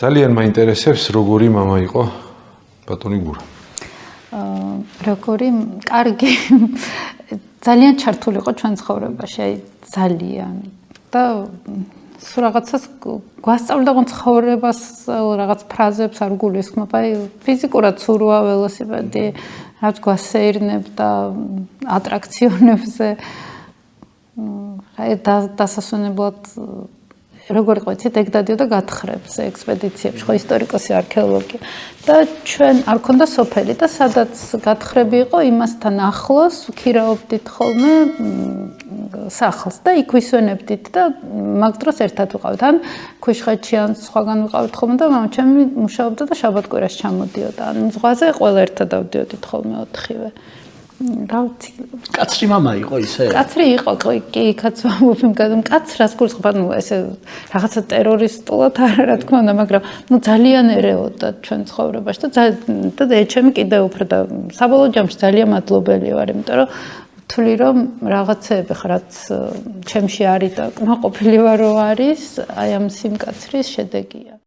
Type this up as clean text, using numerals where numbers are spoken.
ძალიან მაინტერესებს როგორი მამა იყო ბატონი გურა. როგორი კარგი ძალიან ჩართული იყო ჩვენ ცხოვრებაში, აი ძალიან და სულ რაღაცას გვასწავლდა ცხოვრებას, რაღაც ფრაზებს არ გულისხმობ, აი ფიზიკურად სურვა ველოსიპედი, რაც გვასეირნებდა ატრაქციონებზე. აი დასასვენებლად როგორ იყო იცით, ეგ დადიოდა გათხრებს ექსპედიციებში, ხო ისტორიკოსი არქეოლოგი და ჩვენ არ ქონდა სოფელი და სადაც გათხრები იყო იმასთან ახლოს ვქირაობდით ხოლმე სახლს და იქ ვისვენებდით და მაგ დროს ერთად ვიყავით ან ქვიშხეთში ან სხვაგან ვიყავით ხოლმე და მამაჩემი მუშაობდა და შაბათ-კვირას ჩამოდიოდა ან ზღვაზე ყველა ერთად დავდიოდით ხოლმე ოთხივე. კაცრი მამა იყო ისე? კაცრი იყო, კი, იქაც ვამბობ, კაცრას გულისხმობ, ანუ ესე რაღაცა ტერორისტულად არა, რა თქმა უნდა, მაგრამ ძალიან ერეოდა ჩვენ ცხოვრებაში და ეჩემი კიდევ უფრო და საბოლოო ჯამში ძალიან მადლობელი ვარ, იმიტომ რომ ვთვლი რომ რაღაცეები ხა რაც ჩემში არის და კმაყოფილი ვარ რომ არის, აი ამ სიმკაცრის შედეგია.